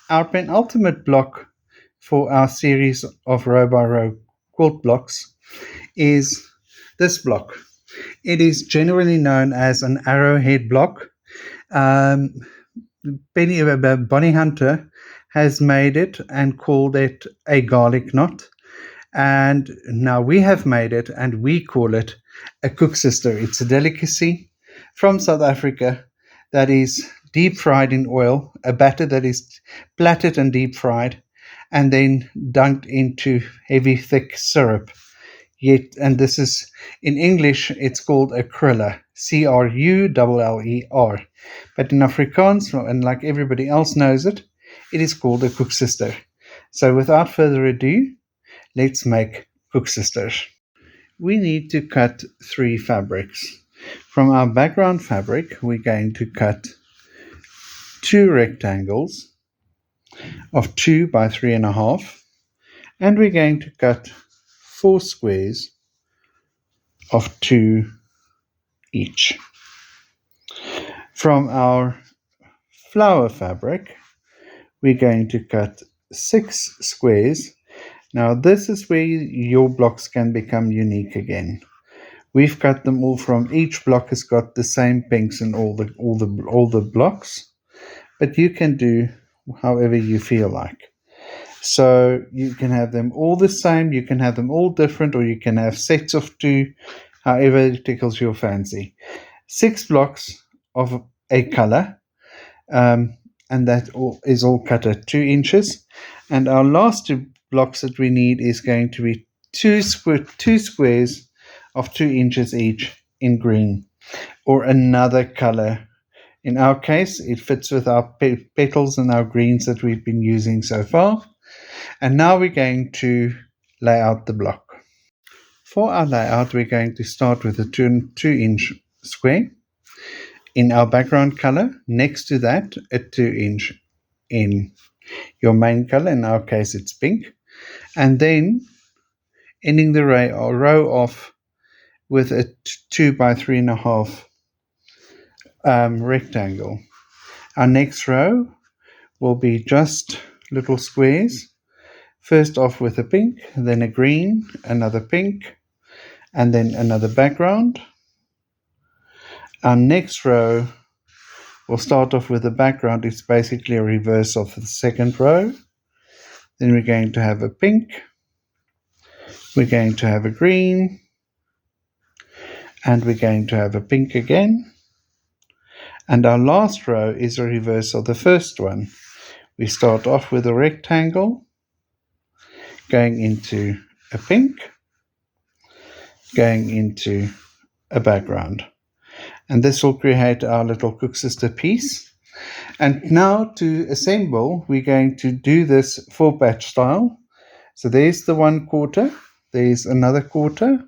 Our penultimate block for our series of row by row quilt blocks is this block. It is generally known as an arrowhead block. Um, Bonnie Hunter has made it and called it a garlic knot. And now we have made it and we call it a Koeksuster. It's a delicacy from South Africa that is deep fried in oil, a batter that is platted and deep fried, and then dunked into heavy, thick syrup. And this is in English, it's called a cruller, Cruller. But in Afrikaans, and like everybody else knows it, it is called a Koeksuster. So without further ado, let's make Koeksusters. We need to cut 3 fabrics. From our background fabric, we're going to cut 2 rectangles of 2 by 3.5, and we're going to cut 4 squares of 2 each. From our flower fabric, we're going to cut 6 squares. Now this is where your blocks can become unique again. We've cut them all from each block has got the same pinks in all the blocks, but you can do however you feel like. So you can have them all the same, you can have them all different, or you can have sets of 2, however it tickles your fancy. 6 blocks of a color, and that is all cut at 2 inches. And our last 2 blocks that we need is going to be 2 squares of 2 inches each in green or another color. In our case, it fits with our petals and our greens that we've been using so far. And now we're going to lay out the block. For our layout, we're going to start with a 2-inch square in our background color. Next to that, a 2-inch in your main color. In our case, it's pink. And then ending the row off with a 2 by 3.5 rectangle. Our next row will be just little squares. First off with a pink, then a green, another pink, and then another background. Our next row will start off with a background. It's basically a reverse of the second row. Then we're going to have a pink. We're going to have a green. And we're going to have a pink again. And our last row is a reverse of the first one. We start off with a rectangle, going into a pink, going into a background. And this will create our little Koeksuster piece. And now to assemble, we're going to do this 4-patch style. So there's the 1/4, there's another quarter,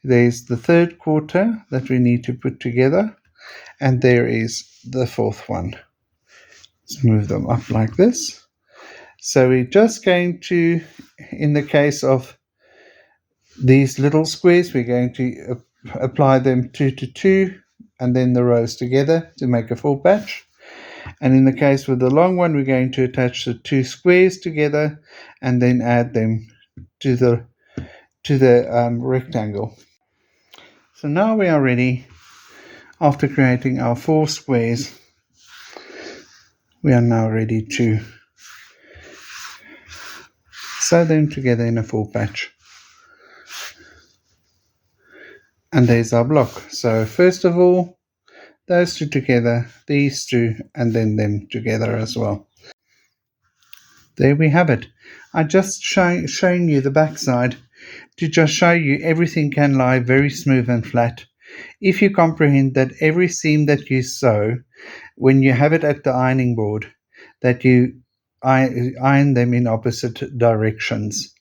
there's the 3rd quarter that we need to put together, and there is the 4th one. Let's move them up like this. So we're just going to, in the case of these little squares, we're going to apply them 2 to 2 and then the rows together to make a 4-patch. And in the case with the long one, we're going to attach the 2 squares together and then add them to the rectangle. So now we are ready. After creating our 4 squares, we are now ready to sew them together in a 4-patch. And there's our block. So first of all, those 2 together, these 2, and then them together as well. There we have it. I just showing you the backside to just show you everything can lie very smooth and flat. If you comprehend that every seam that you sew, when you have it at the ironing board, that you iron them in opposite directions,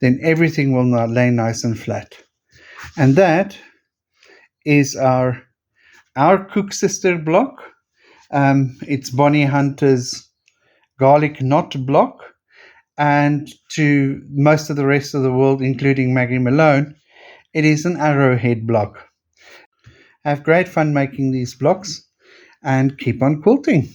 then everything will not lay nice and flat. And that is our Koeksuster block. It's Bonnie Hunter's garlic knot block. And to most of the rest of the world, including Maggie Malone, it is an arrowhead block. Have great fun making these blocks and keep on quilting.